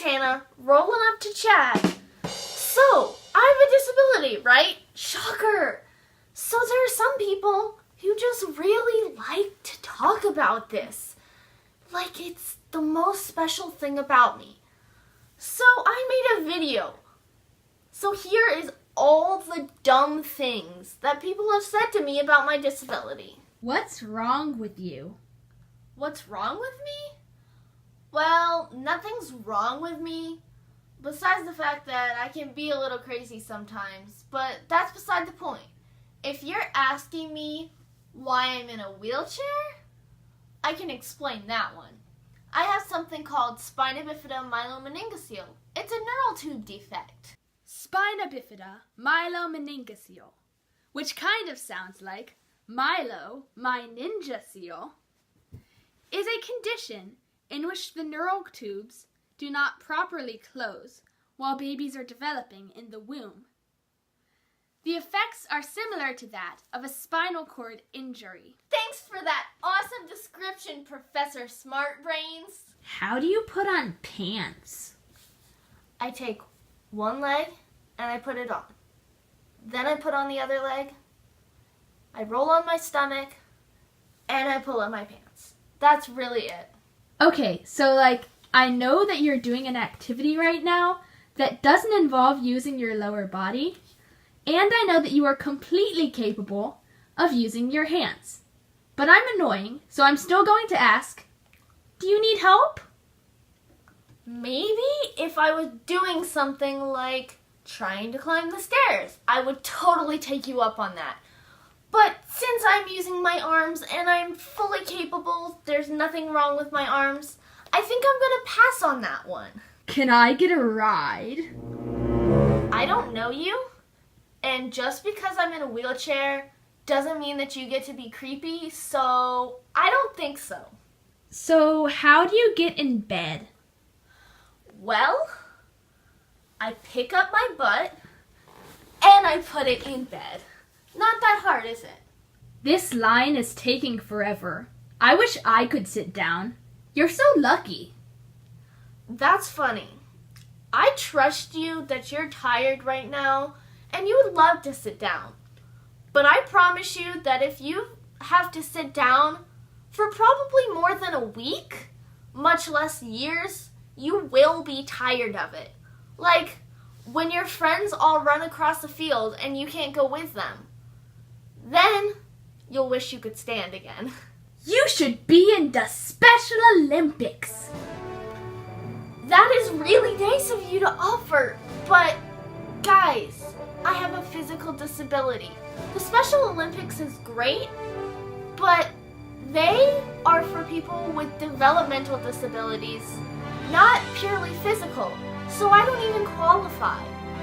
Tana, rolling up to chat. So, I have a disability, right? Shocker! So there are some people who just really like to talk about this. Like it's the most special thing about me. So I made a video. So here is all the dumb things that people have said to me about my disability. What's wrong with you? What's wrong with me? Well, nothing's wrong with me, besides the fact that I can be a little crazy sometimes, but that's beside the point. If you're asking me why I'm in a wheelchair, I can explain that one. I have something called spina bifida myelomeningocele. It's a neural tube defect. Spina bifida myelomeningocele, which kind of sounds like Milo, my ninja seal, is a condition in which the neural tubes do not properly close while babies are developing in the womb. The effects are similar to that of a spinal cord injury. Thanks for that awesome description, Professor Smartbrains. How do you put on pants? I take one leg and I put it on. Then I put on the other leg. I roll on my stomach and I pull up my pants. That's really it. Okay, so I know that you're doing an activity right now that doesn't involve using your lower body, and I know that you are completely capable of using your hands. But I'm annoying, so I'm still going to ask, do you need help? Maybe if I was doing something like trying to climb the stairs, I would totally take you up on that. But since I'm using my arms and I'm fully capable, there's nothing wrong with my arms, I think I'm going to pass on that one. Can I get a ride? I don't know you, and just because I'm in a wheelchair doesn't mean that you get to be creepy, so I don't think so. So how do you get in bed? Well, I pick up my butt and I put it in bed. Not that hard, is it? This line is taking forever. I wish I could sit down. You're so lucky. That's funny. I trust you that you're tired right now and you would love to sit down. But I promise you that if you have to sit down for probably more than a week, much less years, you will be tired of it. Like when your friends all run across the field and you can't go with them. Then you'll wish you could stand again. You should be in the Special Olympics. That is really nice of you to offer, but guys, I have a physical disability. The Special Olympics is great, but they are for people with developmental disabilities, not purely physical, so I don't even qualify.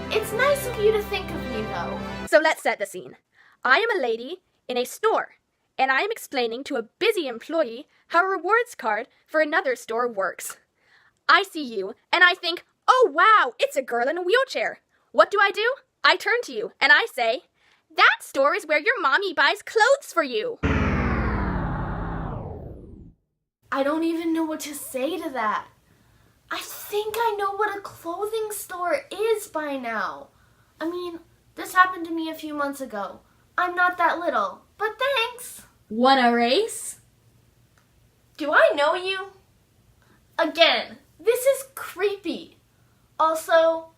It's nice of you to think of me, though. So let's set the scene. I am a lady in a store, and I am explaining to a busy employee how a rewards card for another store works. I see you, and I think, oh wow, it's a girl in a wheelchair. What do? I turn to you, and I say, that store is where your mommy buys clothes for you. I don't even know what to say to that. I think I know what a clothing store is by now. I mean, this happened to me a few months ago. I'm not that little, but thanks. Want a race? Do I know you? Again, this is creepy. Also,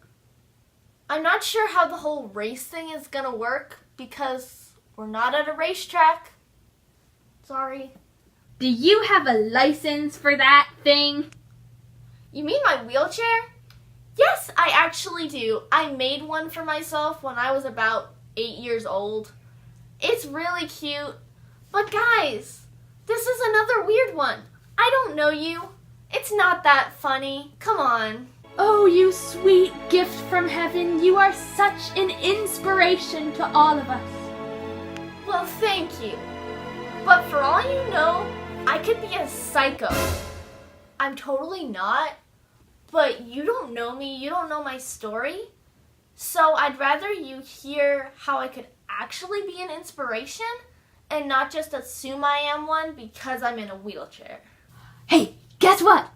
I'm not sure how the whole race thing is gonna work because we're not at a racetrack. Sorry. Do you have a license for that thing? You mean my wheelchair? Yes, I actually do. I made one for myself when I was about 8 years old. It's really cute. But guys, this is another weird one. I don't know you. It's not that funny. Come on. Oh, you sweet gift from heaven. You are such an inspiration to all of us. Well, thank you. But for all you know, I could be a psycho. I'm totally not. But you don't know me. You don't know my story. So I'd rather you hear how I could actually be an inspiration and not just assume I am one because I'm in a wheelchair. Hey, guess what?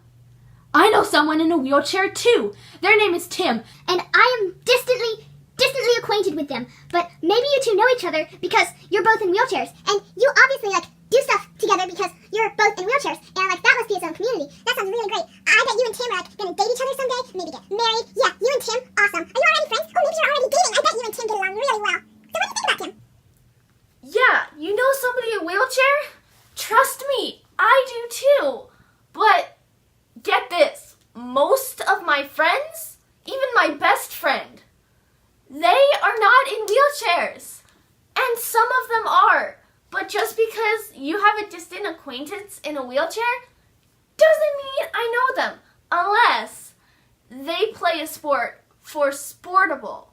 I know someone in a wheelchair too. Their name is Tim. And I am distantly acquainted with them. But maybe you two know each other because you're both in wheelchairs. And you obviously, do stuff together because you're both in wheelchairs. And, that must be its own community. That sounds really great. I bet you and Tim are, gonna date each other someday, maybe get married. Yeah, you and Tim, awesome. Are you already friends? Oh, maybe you're already dating. I bet you and Tim get along really well. So what do you think about Tim? Yeah, you know somebody in a wheelchair? Trust me, I do too. But get this, most of my friends, even my best friend, they are not in wheelchairs. And some of them are. But just because you have a distant acquaintance in a wheelchair doesn't mean I know them. Unless they play a sport for Sportable.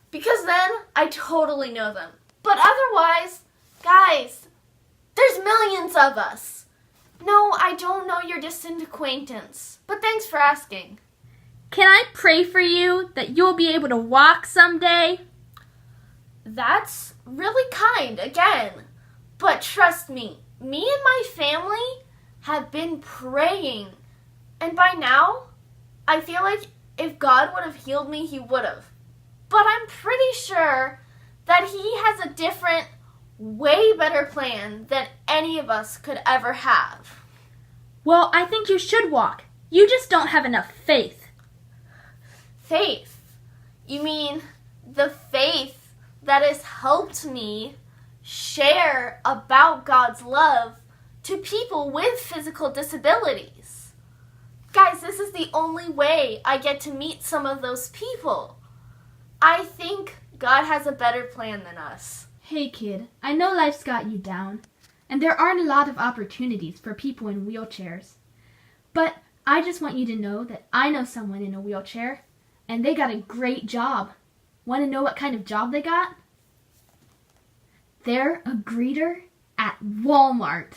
Because then I totally know them. But otherwise, guys, there's millions of us. No, I don't know your distant acquaintance. But thanks for asking. Can I pray for you that you'll be able to walk someday? That's really kind, again. But trust me, me and my family have been praying. And by now, I feel like if God would have healed me, he would have. But I'm pretty sure that he has a different, way better plan than any of us could ever have. Well, I think you should walk. You just don't have enough faith. Faith? You mean the faith that has helped me share about God's love to people with physical disabilities? Guys, this is the only way I get to meet some of those people. I think God has a better plan than us. Hey kid, I know life's got you down, and there aren't a lot of opportunities for people in wheelchairs. But I just want you to know that I know someone in a wheelchair, and they got a great job. Want to know what kind of job they got? They're a greeter at Walmart.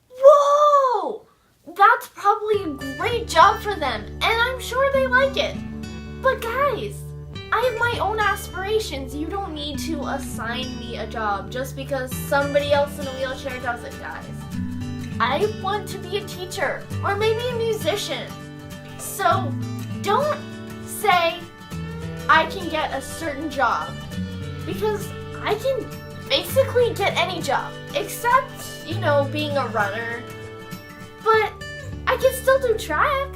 Whoa! That's probably a great job for them, and I'm sure they like it. But guys, I have my own aspirations. You don't need to assign me a job just because somebody else in a wheelchair does it, guys. I want to be a teacher or maybe a musician. So don't say I can get a certain job, because I can basically get any job except, being a runner. But I can still do track.